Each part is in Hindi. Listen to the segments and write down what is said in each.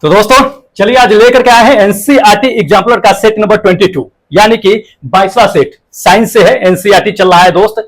तो दोस्तों चलिए आज लेकर के आए हैं एनसीईआरटी एग्जाम्पलर का सेट नंबर 22 यानी कि 22वां सेट साइंस से है। एनसीईआरटी चल रहा है दोस्त।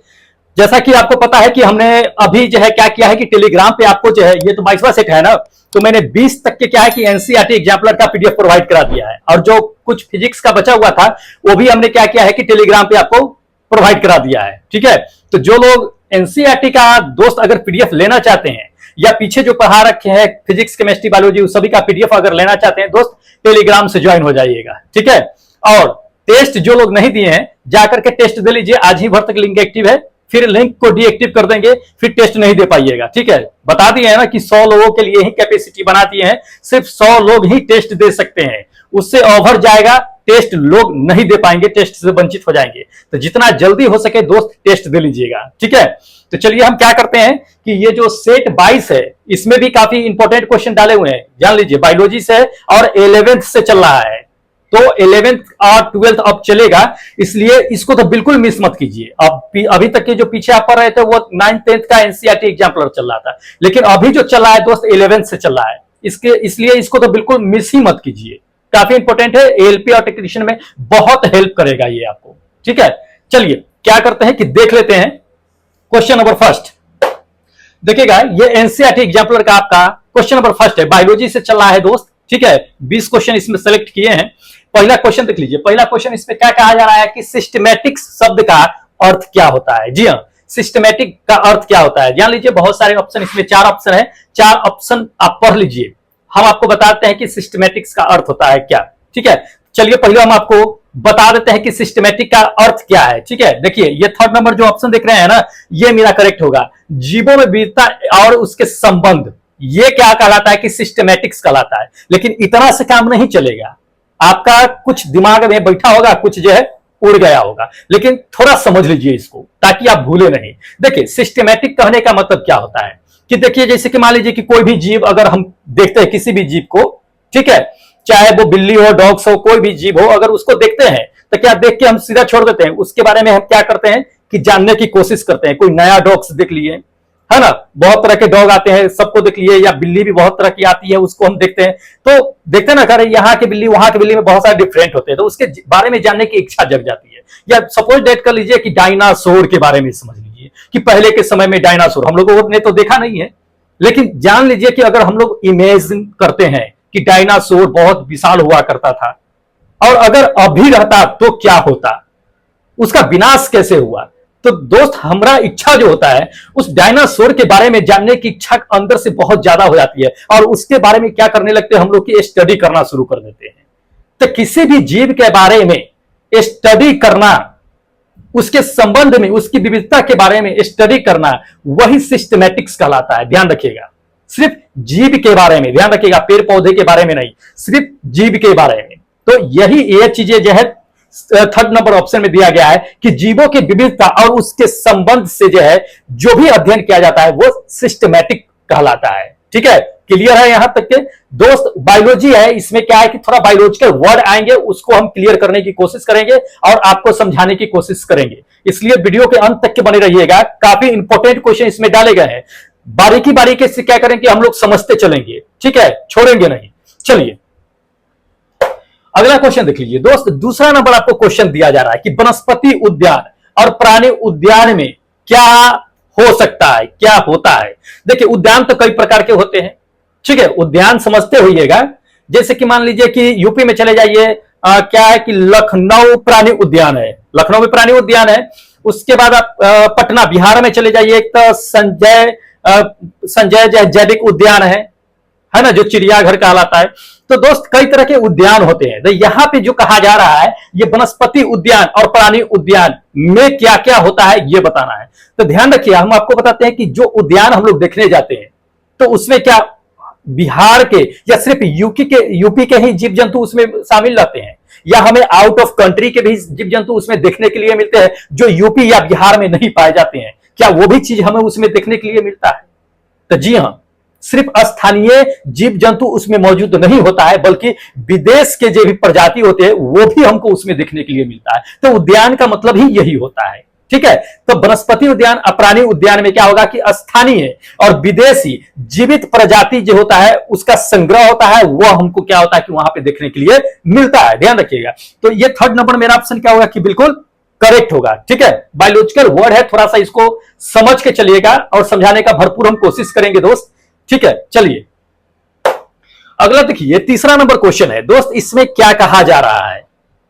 जैसा कि आपको पता है कि हमने अभी जो है क्या किया है कि टेलीग्राम पे आपको जो है ये तो 22वां सेट है ना, तो मैंने 20 तक के क्या है कि एनसीईआरटी एग्जाम्पलर का पीडीएफ प्रोवाइड करा दिया है और जो कुछ फिजिक्स का बचा हुआ था वो भी हमने क्या किया है कि टेलीग्राम पे आपको प्रोवाइड करा दिया है। ठीक है, तो जो लोग एनसीईआरटी का दोस्त अगर पीडीएफ लेना चाहते हैं या पीछे जो पढ़ा रखे हैं फिजिक्स केमिस्ट्री बायोलॉजी उस सभी का पीडीएफ अगर लेना चाहते हैं दोस्त टेलीग्राम से ज्वाइन हो जाइएगा। ठीक है, और टेस्ट जो लोग नहीं दिए हैं जाकर के टेस्ट दे लीजिए। आज ही भर तक लिंक एक्टिव है, फिर लिंक को डीएक्टिव कर देंगे, फिर टेस्ट नहीं दे पाइएगा। ठीक है, बता दिए है ना कि 100 लोगों के लिए ही कैपेसिटी बना दिए हैं, सिर्फ 100 लोग ही टेस्ट दे सकते हैं, उससे ओवर जाएगा टेस्ट लोग नहीं दे पाएंगे, टेस्ट से वंचित हो जाएंगे। तो जितना जल्दी हो सके दोस्त टेस्ट दे लीजिएगा। ठीक है, तो चलिए हम क्या करते हैं कि ये जो सेट 22 है इसमें भी काफी इंपॉर्टेंट क्वेश्चन डाले हुए हैं, जान लीजिए। बायोलॉजी से और 11th से चल रहा है, तो 11th और 12th अब चलेगा, इसलिए इसको तो बिल्कुल मिस मत कीजिए। अब अभी तक के जो पीछे आप पढ़ रहे थे वो 9th 10th का एनसीईआरटी एग्जाम्पलर चल रहा था, लेकिन अभी जो चल रहा है दोस्त 11th से चल रहा है, इसलिए इसको तो बिल्कुल मिस ही मत कीजिए। काफी इंपॉर्टेंट है, एएलपी और टेक्नीशियन में बहुत हेल्प करेगा ये आपको। ठीक है, चलिए क्या करते हैं कि देख लेते हैं क्वेश्चन नंबर फर्स्ट। देखिएगा ये एनसीईआरटी एग्जाम्पलर का आपका क्वेश्चन नंबर फर्स्ट है, बायोलॉजी से चल रहा है दोस्त। ठीक है, 20 क्वेश्चन इसमें सेलेक्ट किए हैं। पहला क्वेश्चन देख लीजिए। पहला क्वेश्चन इसमें क्या कहा जा रहा है कि सिस्टमैटिक शब्द का अर्थ क्या होता है। जी हाँ, सिस्टमैटिक का अर्थ क्या होता है जान लीजिए। बहुत सारे ऑप्शन इसमें 4 ऑप्शन है, 4 ऑप्शन आप पढ़ लीजिए, हम आपको बताते हैं कि सिस्टमैटिक्स का अर्थ होता है क्या। ठीक है, चलिए पहले हम आपको बता देते हैं कि सिस्टमैटिक का अर्थ क्या है। ठीक है, देखिए ये थर्ड नंबर जो ऑप्शन देख रहे हैं ना, ये मेरा करेक्ट होगा। जीवों में विविधता और उसके संबंध, ये क्या कहलाता है कि सिस्टमैटिक्स कहलाता है। लेकिन इतना से काम नहीं चलेगा, आपका कुछ दिमाग में बैठा होगा, कुछ जो है उड़ गया होगा, लेकिन थोड़ा समझ लीजिए इसको ताकि आप भूले नहीं। देखिए सिस्टमैटिक कहने का मतलब क्या होता है कि देखिए जैसे कि मान लीजिए कि कोई भी जीव अगर हम देखते हैं किसी भी जीव को, ठीक है, चाहे वो बिल्ली हो, डॉग्स हो, कोई भी जीव हो, अगर उसको देखते हैं तो क्या देख के हम सीधा छोड़ देते हैं? उसके बारे में हम क्या करते हैं कि जानने की कोशिश करते हैं। कोई नया डॉग्स देख लिए, है ना, बहुत तरह के डॉग आते हैं, सबको देख लिए, या बिल्ली भी बहुत तरह की आती है, उसको हम देखते हैं तो देखते ना, करे यहाँ की बिल्ली वहां की बिल्ली में बहुत सारे डिफरेंट होते हैं, तो उसके बारे में जानने की इच्छा जग जाती है। या सपोज डेट कर लीजिए कि डायनासोर के बारे में समझ लीजिए कि पहले के समय में डायनासोर हम लोगों ने तो देखा नहीं है, लेकिन जान लीजिए कि अगर हम लोग इमेजिन करते हैं कि डायनासोर बहुत विशाल हुआ करता था और अगर अभी रहता तो क्या होता, उसका विनाश कैसे हुआ, तो दोस्त हमारा इच्छा जो होता है उस डायनासोर के बारे में जानने की इच्छा अंदर से बहुत ज्यादा हो जाती है और उसके बारे में क्या करने लगते हैं हम लोग की स्टडी करना शुरू कर देते हैं। तो किसी भी जीव के बारे में स्टडी करना, उसके संबंध में, उसकी विविधता के बारे में स्टडी करना, वही सिस्टमैटिक्स कहलाता है। ध्यान रखिएगा, सिर्फ जीव के बारे में ध्यान रखिएगा, पेड़ पौधे के बारे में नहीं, सिर्फ जीव के बारे में। तो यही ये चीजें जो है थर्ड नंबर ऑप्शन में दिया गया है कि जीवों की विविधता और उसके संबंध से जो है जो भी अध्ययन किया जाता है वो सिस्टमैटिक कहलाता है। ठीक है, क्लियर है यहां तक के दोस्त? बायोलॉजी है, इसमें क्या है कि थोड़ा बायोलॉजिकल वर्ड आएंगे, उसको हम क्लियर करने की कोशिश करेंगे और आपको समझाने की कोशिश करेंगे, इसलिए वीडियो के अंत तक के बने रहिएगा। काफी इंपॉर्टेंट क्वेश्चन इसमें डाले गए हैं, बारीकी बारीकी से क्या करेंगे हम लोग समझते चलेंगे। ठीक है, छोड़ेंगे नहीं। चलिए अगला क्वेश्चन देख लीजिए दोस्त। दूसरा नंबर आपको क्वेश्चन दिया जा रहा है कि वनस्पति उद्यान और प्राणी उद्यान में क्या हो सकता है, क्या होता है। देखिए उद्यान तो कई प्रकार के होते हैं, ठीक है, उद्यान समझते होइएगा। जैसे कि मान लीजिए कि यूपी में चले जाइए, क्या है कि लखनऊ प्राणी उद्यान है, लखनऊ में प्राणी उद्यान है। उसके बाद आप पटना बिहार में चले जाइए, एक तो संजय जैविक उद्यान है ना, जो चिड़ियाघर कहलाता है। तो दोस्त कई तरह के उद्यान होते हैं, तो यहां पे जो कहा जा रहा है ये वनस्पति उद्यान और प्राणी उद्यान में क्या क्या होता है ये बताना है। तो ध्यान रखिए, हम आपको बताते हैं कि जो उद्यान हम लोग देखने जाते हैं तो उसमें क्या बिहार के या सिर्फ यूपी के ही जीव जंतु उसमें शामिल रहते हैं, या हमें आउट ऑफ कंट्री के भी जीव जंतु उसमें देखने के लिए मिलते हैं जो यूपी या बिहार में नहीं पाए जाते हैं? क्या वो भी चीज हमें उसमें देखने के लिए मिलता है? तो जी हां, सिर्फ स्थानीय जीव जंतु उसमें मौजूद नहीं होता है, बल्कि विदेश के जो भी प्रजाति होते हैं वो भी हमको उसमें देखने के लिए मिलता है। तो उद्यान का मतलब ही यही होता है। ठीक है। तो वनस्पति उद्यान और प्राणी उद्यान में क्या होगा कि स्थानीय और विदेशी जीवित प्रजाति जो होता है उसका संग्रह होता है, वो हमको क्या होता है कि वहां पे देखने के लिए मिलता है। ध्यान रखिएगा। तो ये थर्ड नंबर मेरा ऑप्शन क्या होगा कि बिल्कुल करेक्ट होगा। ठीक है, बायोलॉजिकल वर्ड है, थोड़ा सा इसको समझ के चलिएगा और समझाने का भरपूर हम कोशिश करेंगे दोस्त। ठीक है, चलिए अगला देखिए, तीसरा नंबर क्वेश्चन है दोस्त। इसमें क्या कहा जा रहा है?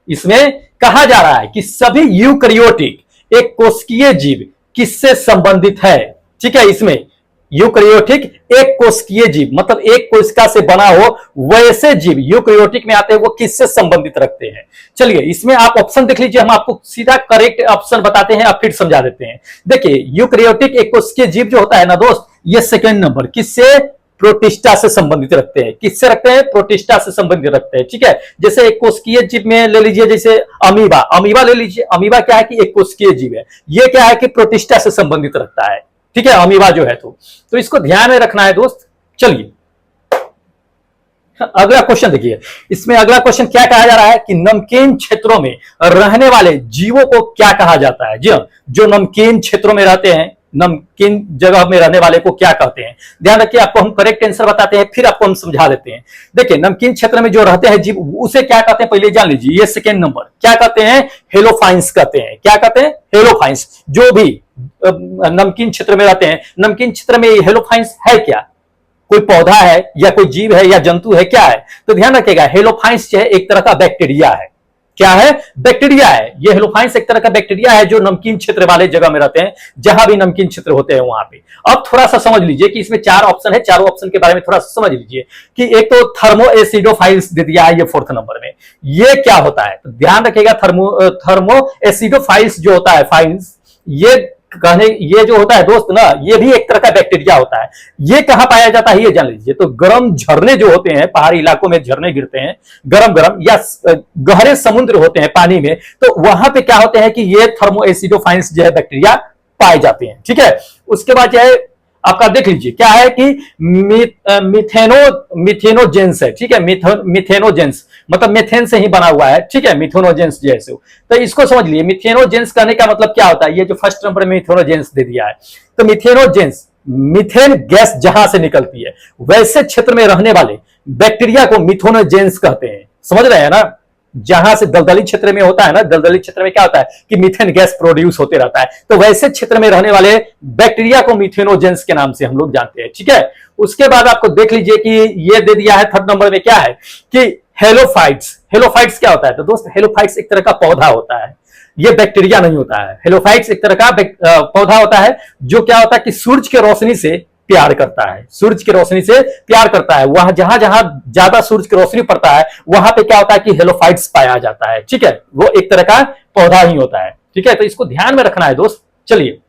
इसमें कहा जा रहा है कि सभी यूकैरियोटिक एक कोशिकीय जीव किससे संबंधित है? ठीक है, इसमें यूकैरियोटिक एक कोशिकीय जीव मतलब एक कोशिका से बना हो वैसे जीव यूकैरियोटिक में आते हैं, वो किससे संबंधित रखते हैं? चलिए इसमें आप ऑप्शन देख लीजिए, हम आपको सीधा करेक्ट ऑप्शन बताते हैं, आप फिर समझा देते हैं। देखिए यूकैरियोटिक एक कोशिकीय जीव जो होता है ना दोस्त, ये सेकंड नंबर किससे? प्रोटिस्टा से संबंधित रखते हैं। किससे रखते हैं? प्रोटिस्टा से संबंधित रखते हैं। ठीक है, जैसे एक कोशिकीय जीव में ले लीजिए, जैसे अमीबा, अमीबा ले लीजिए। अमीबा क्या है कि एक कोशिकीय जीव है, ये क्या है कि प्रोटिस्टा से संबंधित रखता है। ठीक है, अमीबा जो है तो इसको ध्यान में रखना है दोस्त। चलिए अगला क्वेश्चन देखिए, इसमें अगला क्वेश्चन क्या कहा जा रहा है कि नमकीन क्षेत्रों में रहने वाले जीवों को क्या कहा जाता है? जी हाँ, जो नमकीन क्षेत्रों में रहते हैं, नमकीन जगह में रहने वाले को क्या कहते हैं? ध्यान रखिए, आपको हम करेक्ट आंसर बताते हैं, फिर आपको हम समझा देते हैं। देखिए नमकीन क्षेत्र में जो रहते हैं जीव, उसे क्या कहते हैं पहले जान लीजिए। ये सेकेंड नंबर क्या कहते हैं? हेलोफाइंस कहते हैं। क्या कहते हैं? हेलोफाइंस। जो भी नमकीन क्षेत्र में रहते हैं, नमकीन क्षेत्र में हेलोफाइंस है क्या? कोई पौधा है या कोई जीव है या जंतु है, क्या है? तो ध्यान रखिएगा, हेलोफाइंस जो है एक तरह का बैक्टीरिया है। क्या है? बैक्टीरिया है। ये हेलोफाइंस एक तरह का बैक्टीरिया है जो नमकीन क्षेत्र वाले जगह में रहते हैं, जहां भी नमकीन क्षेत्र होते हैं वहां पे। अब थोड़ा सा समझ लीजिए कि इसमें 4 ऑप्शन है, चारों ऑप्शन के बारे में थोड़ा सा समझ लीजिए कि एक तो थर्मो एसिडोफाइल्स दे दिया है ये फोर्थ नंबर में, ये क्या होता है? तो ध्यान रखिएगा, थर्मो एसिडोफाइल्स जो होता है, फाइल्स, ये जो होता है दोस्त ना, ये भी एक तरह का बैक्टीरिया होता है। ये कहां पाया जाता है ये जान लीजिए। तो गर्म झरने जो होते हैं, पहाड़ी इलाकों में झरने गिरते हैं गरम गरम, या गहरे समुद्र होते हैं पानी में, तो वहां पे क्या होते हैं कि ये थर्मो एसिडोफाइल्स जो है बैक्टीरिया पाए जाते हैं। ठीक है, उसके बाद जो है आपका देख लीजिए क्या है कि मिथेनोजेंस है। ठीक है, मिथेनोजेंस मतलब मिथेन से ही बना हुआ है। ठीक है, मिथेनोजेंस जैसे, तो इसको समझ लिए। मिथेनोजेंस कहने का मतलब क्या होता है? ये जो फर्स्ट नंबर में मिथेनोजेंस दे दिया है, तो मिथेनोजेंस मिथेन गैस जहां से निकलती है वैसे क्षेत्र में रहने वाले बैक्टीरिया को मिथेनोजेंस कहते हैं। समझ रहे हैं ना? जहां से दलदली क्षेत्र में होता है ना, दलदली क्षेत्र में क्या होता है कि मीथेन गैस प्रोड्यूस होते रहता है, तो वैसे क्षेत्र में रहने वाले बैक्टीरिया को मिथेनोजेंस के नाम से हम लोग जानते हैं। ठीक है, उसके बाद आपको देख लीजिए कि ये दे दिया है थर्ड नंबर में क्या है कि हेलोफाइट्स। हेलोफाइट्स क्या होता है? तो दोस्त हेलोफाइट्स एक तरह का पौधा होता है, ये बैक्टीरिया नहीं होता है। हेलोफाइट्स एक तरह का पौधा होता है जो क्या होता है कि सूरज की रोशनी से प्यार करता है। सूरज की रोशनी से प्यार करता है, वहां जहां जहां ज्यादा सूरज की रोशनी पड़ता है वहां पे क्या होता है कि हेलोफाइट्स पाया जाता है। ठीक है, वो एक तरह का पौधा ही होता है। ठीक है, तो इसको ध्यान में रखना है दोस्त। चलिए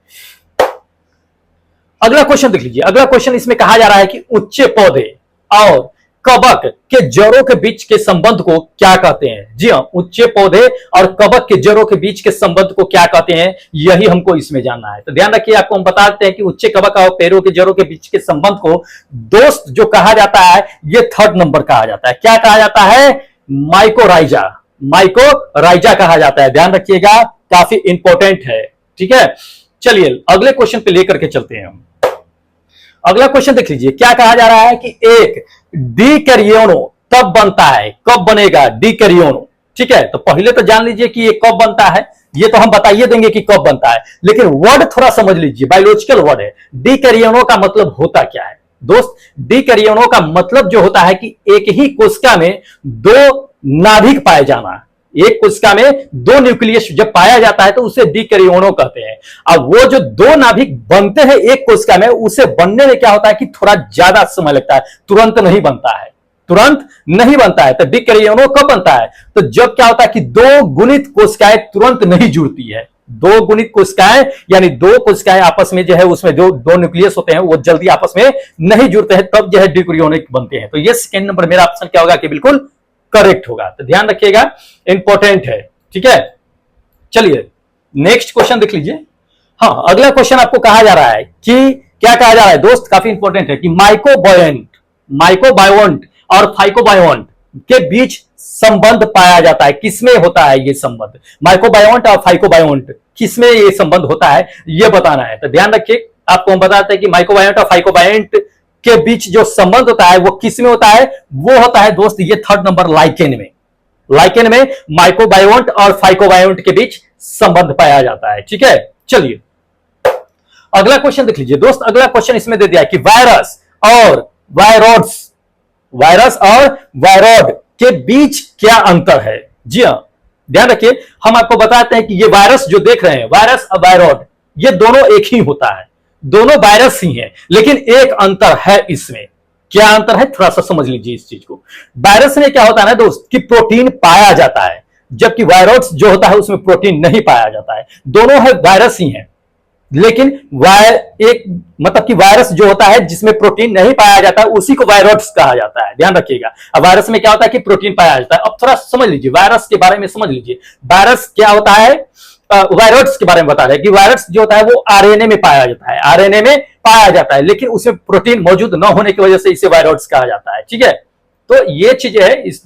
अगला क्वेश्चन देख लीजिए। अगला क्वेश्चन इसमें कहा जा रहा है कि उच्चे पौधे और कवक के जड़ों के बीच के संबंध को क्या कहते हैं? जी हाँ, उच्चे पौधे और कवक के जड़ों के बीच के संबंध को क्या कहते हैं, यही हमको इसमें जानना है। तो ध्यान रखिए, आपको हम बताते हैं कि उच्चे कवक और पेड़ों के जड़ों के बीच के संबंध को दोस्त जो कहा जाता है, ये थर्ड नंबर कहा जाता है। क्या कहा जाता है? माइकोराइजा। माइकोराइजा कहा जाता है। ध्यान रखिएगा, काफी इंपॉर्टेंट है। ठीक है, चलिए अगले क्वेश्चन पे लेकर के चलते हैं हम। अगला क्वेश्चन देख लीजिए, क्या कहा जा रहा है कि एक डीकैरियोनो तब बनता है, कब बनेगा डीकैरियोनो? ठीक है, तो पहले तो जान लीजिए कि ये कब बनता है, ये तो हम बताइए देंगे कि कब बनता है, लेकिन वर्ड थोड़ा समझ लीजिए, बायोलॉजिकल वर्ड है। डीकैरियोनो का मतलब होता क्या है दोस्त? डीकैरियोनो का मतलब जो होता है कि एक ही कोशिका में 2 नाभिक पाए जाना। एक कोशिका में 2 न्यूक्लियस जब पाया जाता है तो उसे डीकैरियोनो कहते हैं। अब वो जो 2 नाभिक बनते हैं एक कोशिका में, उसे बनने में क्या होता है कि थोड़ा ज्यादा समय लगता है, तुरंत नहीं बनता है, तुरंत नहीं बनता है। तो डीकैरियोनो कब बनता है? तो जब क्या होता है कि 2 गुणित कोशिकाएं तुरंत नहीं जुड़ती है। 2 गुणित कोशिकाएं यानी 2 कोशिकाएं आपस में जो है उसमें जो 2 न्यूक्लियस होते हैं वो जल्दी आपस में नहीं जुड़ते हैं, तब जो है डीकैरियोनिक बनते हैं। तो ये सेकेंड नंबर मेरा ऑप्शन क्या होगा कि बिल्कुल करेक्ट होगा। तो ध्यान रखिएगा, इंपॉर्टेंट है। ठीक है, चलिए नेक्स्ट क्वेश्चन देख लीजिए। हाँ, अगला क्वेश्चन आपको कहा जा रहा है कि क्या कहा जा रहा है दोस्त, काफी इंपॉर्टेंट है कि माइकोबायोन्ट और फाइकोबायोन्ट के बीच संबंध पाया जाता है। किसमें होता है ये संबंध? माइकोबायोन्ट और फाइकोबायोन्ट किसमें ये संबंध होता है ये बताना है। तो ध्यान रखिए, आपको हम बताते हैं कि माइक्रोबायोट और फाइकोबायोट के बीच जो संबंध होता है वो किस में होता है, वो होता है दोस्त ये थर्ड नंबर लाइकेन में। लाइकेन में माइक्रोबायोट और फाइकोबायोट के बीच संबंध पाया जाता है। ठीक है, चलिए अगला क्वेश्चन देख लीजिए दोस्त। अगला क्वेश्चन इसमें दे दिया कि वायरस और वायरॉड के बीच क्या अंतर है। जी हां, ध्यान रखिए, हम आपको बताते हैं कि ये वायरस जो देख रहे हैं, वायरस और वायरॉड, ये दोनों एक ही होता है, दोनों वायरस ही हैं, लेकिन एक अंतर है इसमें। क्या अंतर है, थोड़ा सा समझ लीजिए इस चीज को। वायरस में क्या होता है ना दोस्त कि प्रोटीन पाया जाता है, जबकि वायरॉड जो होता है उसमें प्रोटीन नहीं पाया जाता है। दोनों है वायरस ही हैं, लेकिन एक मतलब कि वायरस जो होता है जिसमें प्रोटीन नहीं पाया जाता है उसी को वायरॉड्स कहा जाता है। ध्यान रखिएगा, अब वायरस में क्या होता है कि प्रोटीन पाया जाता है। अब थोड़ा समझ लीजिए, वायरस के बारे में समझ लीजिए। वायरस क्या होता है, वायरस के बारे में बता रहे हैं कि वायरस जो होता है वो आरएनए में पाया जाता है, आरएनए में पाया जाता है, लेकिन उसमें प्रोटीन मौजूद न होने की वजह से इसे वायरस कहा जाता है। ठीक है, तो ये चीजें है, इस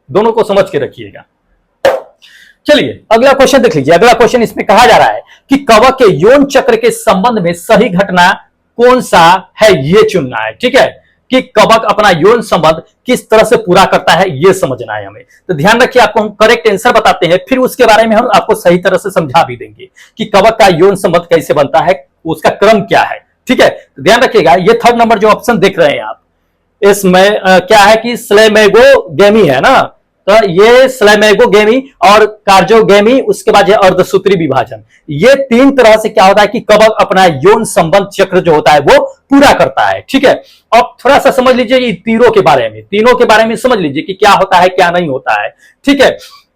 दोनों को समझ के रखिएगा। चलिए अगला क्वेश्चन देख लीजिए। अगला क्वेश्चन इसमें कहा जा रहा है कि कवक के यौन चक्र के संबंध में सही घटना कौन सा है, ये चुनना है। ठीक है, कि कवक अपना यौन संबंध किस तरह से पूरा करता है ये समझना है हमें। तो ध्यान रखिए, आपको हम करेक्ट आंसर बताते हैं, फिर उसके बारे में हम आपको सही तरह से समझा भी देंगे कि कवक का यौन संबंध कैसे बनता है, उसका क्रम क्या है। ठीक है, तो ध्यान रखिएगा, ये थर्ड नंबर जो ऑप्शन देख रहे हैं आप, इसमें क्या है कि स्लेमेगोगेमी है ना, तो ये स्लेमेगोगेमी और कार्जोगेमी, उसके बाद ये अर्धसूत्री विभाजन, ये तीन तरह से क्या होता है कि कवक अपना यौन संबंध चक्र जो होता है वो पूरा करता है। ठीक है, अब थोड़ा सा समझ लीजिए ये तीनों के बारे में समझ लीजिए कि क्या होता है क्या नहीं होता है। ठीक है,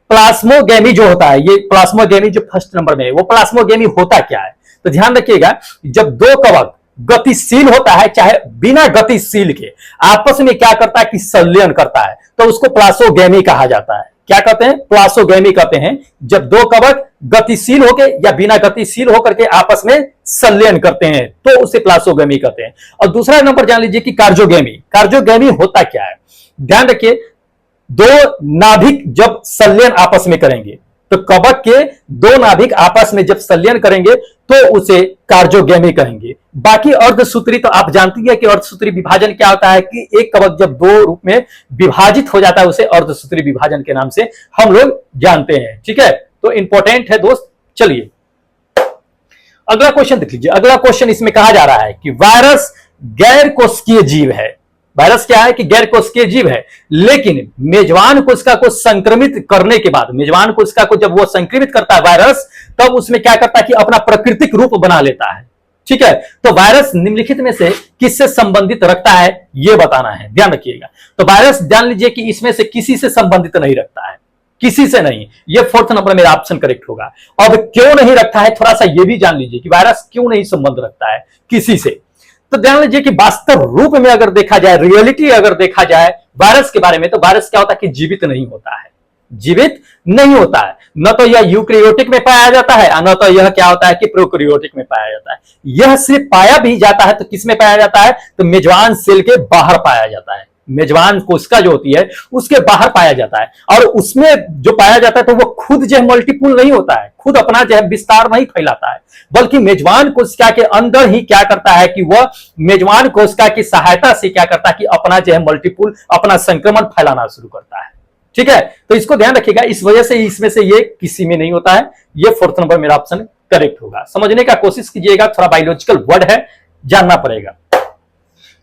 प्लास्मोगेमी जो होता है, ये प्लास्मोगेमी जो फर्स्ट नंबर में है, वो प्लास्मोगेमी होता क्या है, तो ध्यान रखिएगा, जब दो कवक गतिशील होता है चाहे बिना गतिशील के, आपस में क्या करता है कि संलयन करता है, तो उसको प्लासोगेमी कहा जाता है। क्या कहते हैं, प्लासोगेमी कहते हैं, जब दो कवक गतिशील होकर या बिना गतिशील होकर के आपस में संलयन करते हैं तो उसे प्लासोगेमी कहते हैं। और दूसरा नंबर जान लीजिए कि कार्जोगेमी होता क्या है। ध्यान रखिए, दो नाभिक जब संलयन आपस में करेंगे, तो कवक के दो नाभिक आपस में जब संलयन करेंगे तो उसे कार्जोगेमी कहेंगे। बाकी अर्धसूत्री तो आप जानती है कि अर्धसूत्री विभाजन क्या होता है कि एक कवक जब दो रूप में विभाजित हो जाता है उसे अर्धसूत्री विभाजन के नाम से हम लोग जानते हैं। ठीक है, तो इंपॉर्टेंट है दोस्त। चलिए अगला क्वेश्चन देख लीजिए। अगला क्वेश्चन इसमें कहा जा रहा है कि वायरस गैर कोशिकीय जीव है। वायरस क्या है कि गैर कोशिकीय जीव है, लेकिन मेजबान कोशिका को संक्रमित करने के बाद, मेजबान कोशिका को जब वो संक्रमित करता है वायरस, तब उसमें क्या करता है कि अपना प्राकृतिक रूप बना लेता है। ठीक है, तो वायरस निम्नलिखित में से किससे संबंधित रखता है ये बताना है। ध्यान रखिएगा, तो वायरस जान लीजिए कि इसमें से किसी से संबंधित नहीं रखता है, किसी से नहीं। ये फोर्थ नंबर मेरा ऑप्शन करेक्ट होगा। अब क्यों नहीं रखता है, थोड़ा सा ये भी जान लीजिए कि वायरस क्यों नहीं संबंध रखता है किसी से। तो ध्यान लीजिए कि वास्तव रूप में अगर देखा जाए, रियलिटी अगर देखा जाए वायरस के बारे में, तो वायरस क्या होता है कि जीवित नहीं होता है, जीवित नहीं होता है। न तो यह यूकैरियोटिक में पाया जाता है, न तो यह क्या होता है कि प्रोकैरियोटिक में पाया जाता है। यह सिर्फ पाया भी जाता है तो किस में पाया जाता है, तो मेजबान सेल के बाहर पाया जाता है। मेजबान कोशिका जो होती है उसके बाहर पाया जाता है, और उसमें जो पाया जाता है तो वो खुद जो है मल्टीपुल नहीं होता है, खुद अपना जो है विस्तार नहीं फैलाता है, बल्कि मेजबान कोशिका के अंदर ही क्या करता है कि वह मेजबान कोशिका की सहायता से क्या करता है कि अपना जो है मल्टीपुल अपना संक्रमण फैलाना शुरू करता है। ठीक है, तो इसको ध्यान रखिएगा, इस वजह से इसमें से ये किसी में नहीं होता है। ये फोर्थ नंबर मेरा ऑप्शन करेक्ट होगा। समझने का कोशिश कीजिएगा, थोड़ा बायोलॉजिकल वर्ड है, जानना पड़ेगा।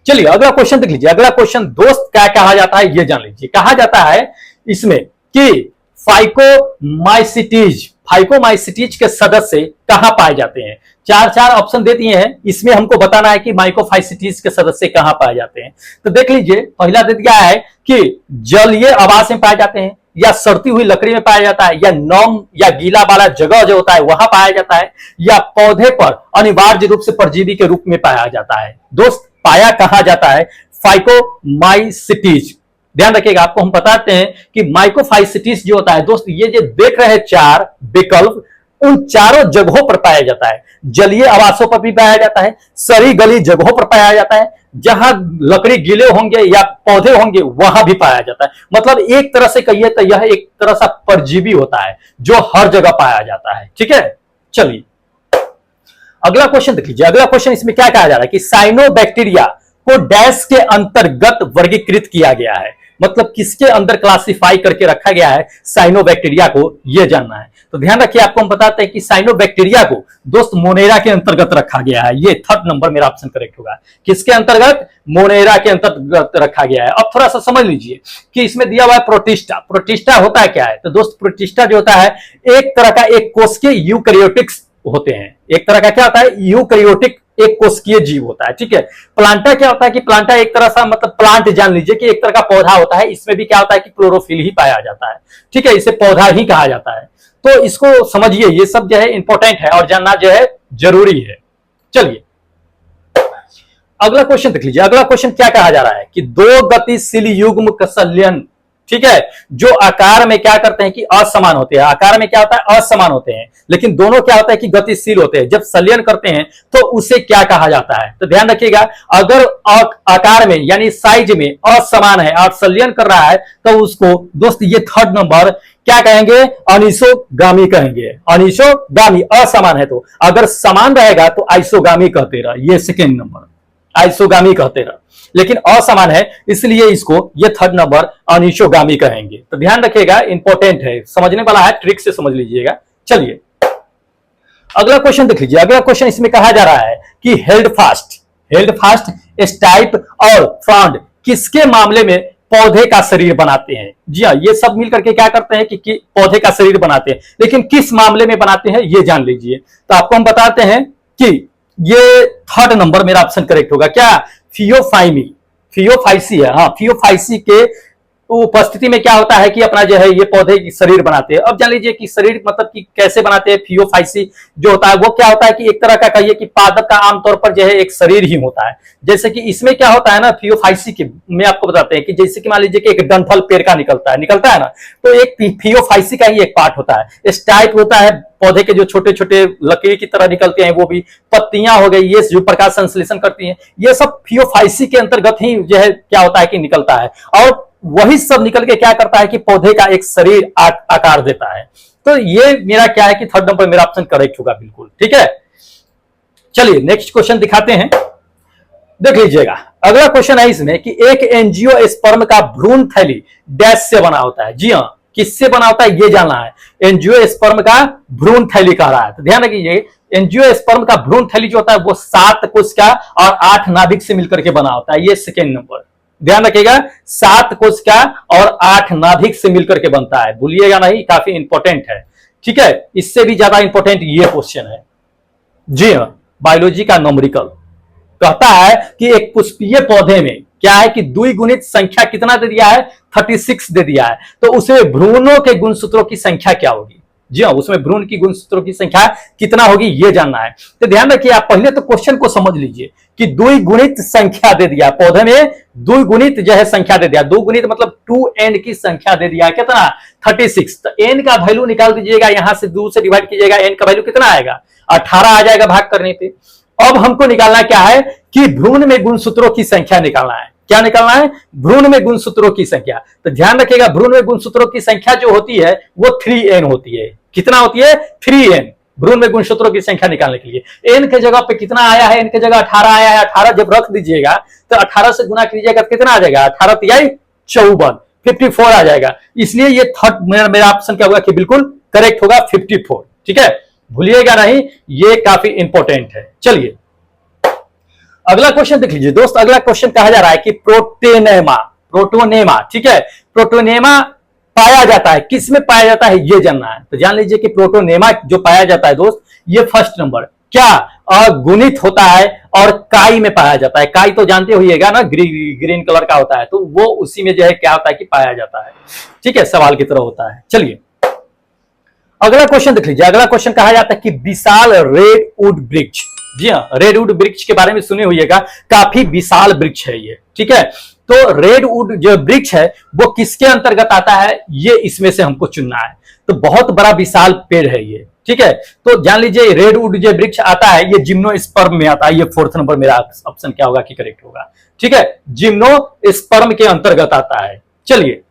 चलिए अगला क्वेश्चन देख लीजिए। अगला क्वेश्चन दोस्त क्या कहा जाता है ये जान लीजिए। कहा जाता है इसमें कि फाइकोमाइसिटीज के सदस्य कहां पाए जाते हैं। चार ऑप्शन दे दिए हैं, इसमें हमको बताना है कि माइकोफाइसिटीज के सदस्य कहां पाए जाते हैं। तो देख लीजिए, पहला दे दिया है कि जलीय आवास में पाए जाते हैं, या सड़ती हुई लकड़ी में पाया जाता है, या नम या गीला वाला जगह जो होता है वहां पाया जाता है, या पौधे पर अनिवार्य रूप से परजीवी के रूप में पाया जाता है। दोस्त पाया कहा जाता है फाइकोमाइसिटीज। ध्यान रखिएगा, आपको हम बताते हैं कि माइकोफाइसिटीज जो होता है दोस्त, ये जो देख रहे हैं चार विकल्प, उन चारों जगहों पर पाया जाता है। जलीय आवासों पर भी पाया जाता है, सड़ी गली जगहों पर पाया जाता है, जहां लकड़ी गीले होंगे या पौधे होंगे वहां भी पाया जाता है। मतलब एक तरह से कहिए तो यह एक तरह सा परजीवी होता है जो हर जगह पाया जाता है। ठीक है, चलिए अगला क्वेश्चन देख लीजिए। अगला क्वेश्चन इसमें क्या कहा जा रहा है कि साइनोबैक्टीरिया को डैश के अंतर्गत वर्गीकृत किया गया है, मतलब किसके अंदर क्लासिफाई करके रखा गया है साइनोबैक्टीरिया को, यह जानना है। तो ध्यान रखिए, आपको हम बताते हैं कि साइनोबैक्टीरिया को दोस्त मोनेरा के अंतर्गत रखा गया है। ये थर्ड नंबर मेरा ऑप्शन करेक्ट होगा। किसके अंतर्गत? मोनेरा के अंतर्गत रखा गया है। अब थोड़ा सा समझ लीजिए कि इसमें दिया हुआ है प्रोटिस्टा। प्रोटिस्टा होता है क्या है? तो दोस्त प्रोटिस्टा जो होता है एक तरह का एक कोशिकीय यूकैरियोटिक्स होते हैं। एक तरह का क्या होता है? यूकैरियोटिक एक कोशिकीय जीव होता है, ठीक है। प्लांटा क्या होता है कि प्लांटा एक तरह सा मतलब प्लांट जान लीजिए कि एक तरह का पौधा होता है। इसमें भी क्या होता है कि क्लोरोफिल ही पाया जाता है, ठीक है। इसे पौधा ही कहा जाता है। तो इसको समझिए, ये सब जो है इंपॉर्टेंट है और जानना जो है जरूरी है। चलिए अगला क्वेश्चन देख लीजिए। अगला क्वेश्चन क्या कहा जा रहा है कि दो गतिशील युग्म का संलयन, ठीक है, जो आकार में क्या करते हैं कि असमान होते हैं। आकार में क्या होता है? असमान होते हैं, लेकिन दोनों क्या होता है कि गतिशील होते हैं। जब संलयन करते हैं तो उसे क्या कहा जाता है? तो ध्यान रखिएगा, अगर आकार में यानी साइज में असमान है और संलयन कर रहा है तो उसको दोस्त ये थर्ड नंबर क्या कहेंगे? अनिसोगामी कहेंगे। अनिसोगामी असमान है, तो अगर समान रहेगा तो आइसोगामी कहते रहा, ये सेकेंड नंबर आइसोगामी कहते रहा, लेकिन असमान है इसलिए इसको ये थर्ड नंबर अनिसोगामी कहेंगे। तो ध्यान रखिएगा, इंपॉर्टेंट है, समझने वाला है, ट्रिक से समझ लीजिएगा। चलिए अगला क्वेश्चन देख लीजिए। अगला क्वेश्चन इसमें कहा जा रहा है कि हेल्ड फास्ट स्टाइप और फ्रॉन्ड किसके मामले में पौधे का शरीर बनाते हैं? जी हाँ, ये सब मिलकर के क्या करते हैं कि पौधे का शरीर बनाते हैं, लेकिन किस मामले में बनाते हैं ये जान लीजिए। तो आपको हम बताते हैं कि ये थर्ड नंबर मेरा ऑप्शन करेक्ट होगा। क्या? फियोफाइसी है। हाँ, फियोफाइसी के उपस्थिति में क्या होता है कि अपना जो है ये पौधे की शरीर बनाते हैं। अब जान लीजिए कि शरीर मतलब कि कैसे बनाते हैं। फियोफाइसी जो होता है वो क्या होता है कि एक तरह का कहिए कि पादप का आमतौर पर जो है एक शरीर ही होता है। जैसे कि इसमें क्या होता है ना, फियोफाइसी के में आपको बताते हैं कि जैसे कि मान लीजिए कि एक डंठल पेड़ का निकलता है ना, तो एक फियोफाइसी का ही एक पार्ट होता है। स्टाइप होता है पौधे के जो छोटे छोटे लकड़ी की तरह निकलते हैं, वो भी पत्तियां हो गई, ये जो प्रकाश संश्लेषण करती हैं, ये सब फियोफाइसी के अंतर्गत ही जो है क्या होता है कि निकलता है, और वही सब निकल के क्या करता है कि पौधे का एक शरीर आकार देता है। तो ये मेरा क्या है कि थर्ड नंबर मेरा ऑप्शन करेक्ट होगा, बिल्कुल ठीक है। चलिए नेक्स्ट क्वेश्चन दिखाते हैं, देख लीजिएगा। अगला क्वेश्चन है इसमें कि एक एंजियोस्पर्म का भ्रूण थैली डैश से बना होता है। जी हाँ, किससे बना होता है ये जानना है। एंजियोस्पर्म का भ्रूण थैली कह रहा है, तो ध्यान रखिए एंजियोस्पर्म का भ्रूण थैली जो होता है वो 7 कोशिका और 8 नाभिक से मिलकर के बना होता है। ये सेकेंड नंबर ध्यान रखिएगा, 7 कोशिका और 8 नाभिक से मिलकर के बनता है, भूलिएगा नहीं, काफी इंपॉर्टेंट है, ठीक है। इससे भी ज्यादा इंपॉर्टेंट ये क्वेश्चन है। जी हाँ, बायोलॉजी का न्यूमेरिकल कहता है कि एक पुष्पीय पौधे में क्या है कि द्विगुणित संख्या कितना दे दिया है? 36 दे दिया है। तो उसमें भ्रूणों के गुणसूत्रों की संख्या क्या होगी? जी हाँ, उसमें भ्रूण की गुणसूत्रों की संख्या कितना होगी ये जानना है। तो ध्यान रखिए, आप पहले तो क्वेश्चन को समझ लीजिए कि द्विगुणित संख्या दे दिया, पौधे में द्विगुणित जो है संख्या दे दिया। द्विगुणित मतलब 2n की संख्या दे दिया, कितना? 36। तो n का वैल्यू निकाल दीजिएगा, यहां से 2 से डिवाइड कीजिएगा, n का वैल्यू कितना आएगा? 18 आ जाएगा भाग करने पे। अब हमको निकालना क्या है कि भ्रूण में गुणसूत्रों की संख्या निकालना है। क्या निकालना है? भ्रूण में गुणसूत्रों की संख्या। तो ध्यान रखिएगा, भ्रूण में गुणसूत्रों की संख्या जो होती है वो 3n होती है। कितना होती है? 3n। भ्रूण में गुणसूत्रों की संख्या निकालने के लिए n के जगह पे कितना आया है? n के जगह 18 आया है। 18 जब रख दीजिएगा तो 18 से गुना कीजिएगा तो कितना आ जाएगा? 18 तिहाई 54, 54 आ जाएगा। इसलिए ये थर्ड मेरा ऑप्शन क्या होगा कि बिल्कुल करेक्ट होगा, 54, ठीक है, भूलिएगा नहीं, ये काफी इंपॉर्टेंट है। चलिए अगला क्वेश्चन देख लीजिए दोस्त। अगला क्वेश्चन कहा जा रहा है कि प्रोटोनेमा, ठीक है, प्रोटोनेमा पाया जाता है, किस में पाया जाता है ये जानना है। तो जान लीजिए कि प्रोटोनेमा जो पाया जाता है दोस्त, ये फर्स्ट नंबर क्या अगुणित होता है और काई में पाया जाता है। काई तो जानते होइएगा ना, ग्रीन कलर का होता है, तो वो उसी में जो है क्या होता है कि पाया जाता है, ठीक है, सवाल की तरह होता है। चलिए अगला क्वेश्चन देख लीजिए। अगला क्वेश्चन कहा जाता है कि विशाल रेडवुड वृक्ष, जी हाँ, रेडवुड वृक्ष के बारे में सुने होइएगा, काफी विशाल वृक्ष है ये, ठीक है। तो रेडवुड जो वृक्ष है वो किसके अंतर्गत आता है ये इसमें से हमको चुनना है। तो बहुत बड़ा विशाल पेड़ है ये, ठीक है। तो जान लीजिए रेडवुड जो वृक्ष आता है ये जिम्नोस्पर्म में आता है। ये फोर्थ नंबर मेरा ऑप्शन क्या होगा कि करेक्ट होगा, ठीक है, जिम्नोस्पर्म के अंतर्गत आता है। चलिए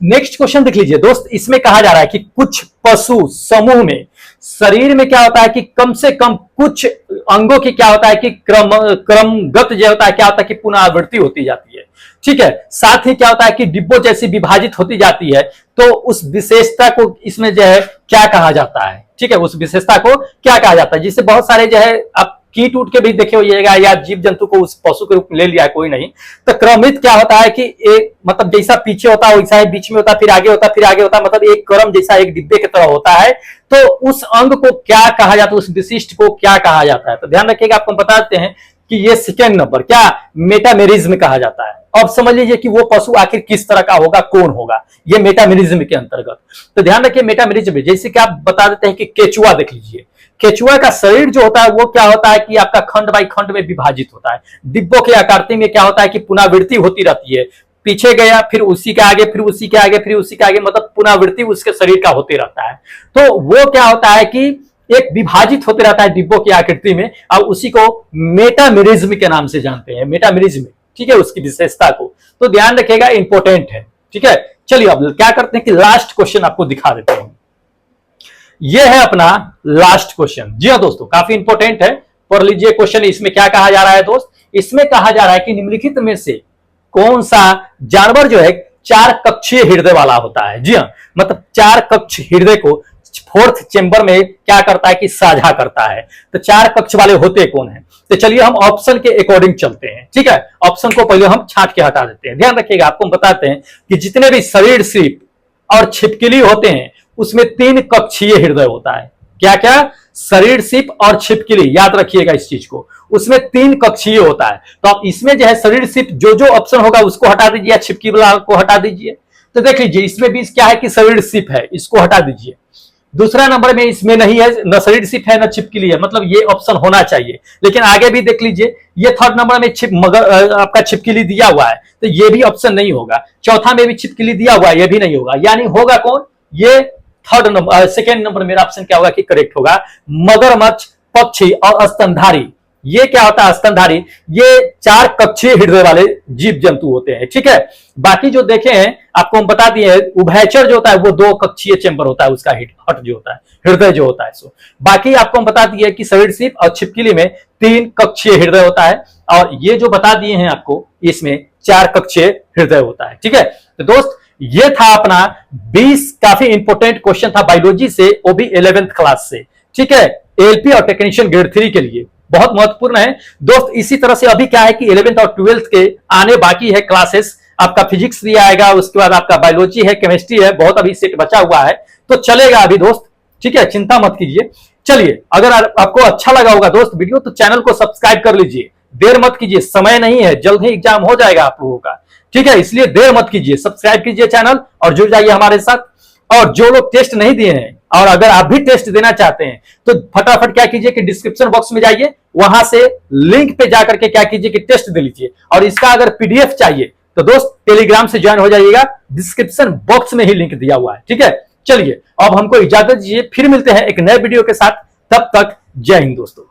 नेक्स्ट क्वेश्चन देख लीजिए दोस्त। इसमें कहा जा रहा है कि कुछ पशु समूह में शरीर में क्या होता है कि कम से कम कुछ अंगों की क्या होता है कि क्रमगत जो होता है क्या होता है कि पुनरावृत्ति होती जाती है। ठीक है, साथ ही क्या होता है कि डिब्बों जैसी विभाजित होती जाती है। तो उस विशेषता को इसमें जो है क्या कहा जाता है, ठीक है, उस विशेषता को क्या कहा जाता है, जिससे बहुत सारे जो है आप कीट उठ के भी देखे होइएगा या जीव जंतु को उस पशु के रूप में ले लिया कोई नहीं। तो क्रमित क्या होता है कि एक मतलब जैसा पीछे होता है वैसा ही बीच में होता है, फिर आगे होता है, फिर आगे होता है, मतलब एक क्रम जैसा एक डिब्बे की तरह होता है। तो उस अंग को क्या कहा जाता है, उस विशिष्ट को क्या कहा जाता है? तो ध्यान रखिएगा, आपको बताते हैं कि ये सेकेंड नंबर क्या मेटामेरिज्म कहा जाता है। अब समझ लीजिए कि वो पशु आखिर किस तरह का होगा, कौन होगा, ये मेटामेरिज्म के अंतर्गत। तो ध्यान रखिए मेटामेरिज्म, जैसे कि आप बता देते हैं कि केचुआ देख लीजिए, केचुआ का शरीर जो होता है वो क्या होता है कि आपका खंड बाई खंड में विभाजित होता है। डिब्बों के आकृति में क्या होता है कि पुनरावृत्ति होती रहती है, पीछे गया फिर उसी के आगे, फिर उसी के आगे, फिर उसी के आगे, मतलब पुनरावृत्ति उसके शरीर का होते रहता है। तो वो क्या होता है कि एक विभाजित होते रहता है डिब्बों की आकृति में, और उसी को मेटामेरिज्म के नाम से जानते हैं, मेटामेरिज्म, ठीक है, उसकी विशेषता को। तो ध्यान रखिएगा, इंपॉर्टेंट है। ठीक है, चलिए अब क्या करते हैं कि लास्ट क्वेश्चन आपको दिखा देते हैं। यह है अपना लास्ट क्वेश्चन। जी हाँ दोस्तों, काफी इंपॉर्टेंट है, पढ़ लीजिए क्वेश्चन। इसमें क्या कहा जा रहा है दोस्त, इसमें कहा जा रहा है कि निम्नलिखित में से कौन सा जानवर जो है 4 कक्षीय हृदय वाला होता है। जी हाँ, मतलब 4 कक्ष हृदय को फोर्थ चेंबर में क्या करता है कि साझा करता है। तो 4 कक्ष वाले होते कौन है? तो चलिए हम ऑप्शन के अकॉर्डिंग चलते हैं। ठीक है, ऑप्शन को पहले हम छांट के हटा देते हैं। ध्यान रखिएगा, आपको हम बताते हैं कि जितने भी सरीसृप और छिपकली होते हैं उसमें 3 कक्षीय हृदय होता है। क्या क्या? सरीसृप और छिपकली, याद रखिएगा इस चीज को, उसमें 3 कक्षीय होता है। तो आप इसमें जो है सरीसृप जो ऑप्शन होगा उसको हटा दीजिए या छिपकली वाला को हटा दीजिए। तो देख लीजिए इसमें भी क्या है कि सरीसृप है, इसको हटा दीजिए। दूसरा नंबर में इसमें नहीं है, न सरीसृप है न छिपकली है, मतलब ये ऑप्शन होना चाहिए। लेकिन आगे भी देख लीजिए, ये थर्ड नंबर में मगर आपका छिपकली दिया हुआ है, तो ये भी ऑप्शन नहीं होगा। चौथा में भी छिपकली दिया हुआ है, ये भी नहीं होगा। यानी होगा कौन? ये थर्ड नंबर, सेकेंड नंबर मेरा ऑप्शन क्या होगा कि करेक्ट होगा, मगरमच्छ, पक्षी और स्तनधारी। ये क्या होता है? स्तनधारी। ये 4 कक्षीय हृदय वाले जीव जंतु होते हैं। ठीक है, बाकी जो देखे हैं आपको हम बता दिए, उभयचर जो होता है वो 2 कक्षीय चेंबर होता है, उसका हट जो होता है, हृदय जो होता है सो। बाकी आपको हम बता दिए कि सरीसृप और छिपकली में 3 कक्षीय हृदय होता है, और ये जो बता दिए हैं आपको इसमें 4 कक्षीय हृदय होता है। ठीक है, तो दोस्त ये था अपना 20 काफी इंपोर्टेंट क्वेश्चन था बायोलॉजी से, वो भी 11th क्लास से। ठीक है, एलपी और टेक्नीशियन ग्रेड 3 के लिए बहुत महत्वपूर्ण है दोस्त। इसी तरह से अभी क्या है कि 11th और 12th के आने बाकी है क्लासेस। आपका फिजिक्स भी आएगा, उसके बाद आपका बायोलॉजी है, केमिस्ट्री है, बहुत अभी सेट बचा हुआ है, तो चलेगा अभी दोस्त। ठीक है, चिंता मत कीजिए। चलिए, अगर आपको अच्छा लगा होगा दोस्त वीडियो, तो चैनल को सब्सक्राइब कर लीजिए, देर मत कीजिए, समय नहीं है, जल्द ही एग्जाम हो जाएगा आप लोगों का। ठीक है, इसलिए देर मत कीजिए, सब्सक्राइब कीजिए चैनल और जुड़ जाइए हमारे साथ। और जो लोग टेस्ट नहीं दिए हैं, और अगर आप भी टेस्ट देना चाहते हैं, तो फटाफट क्या कीजिए कि डिस्क्रिप्शन बॉक्स में जाइए, वहां से लिंक पे जाकर के क्या कीजिए कि टेस्ट दे लीजिए। और इसका अगर पीडीएफ चाहिए तो दोस्त टेलीग्राम से ज्वाइन हो जाइएगा, डिस्क्रिप्शन बॉक्स में ही लिंक दिया हुआ है। ठीक है, चलिए अब हमको इजाजत दीजिए, फिर मिलते हैं एक नए वीडियो के साथ। तब तक जय हिंद दोस्तों।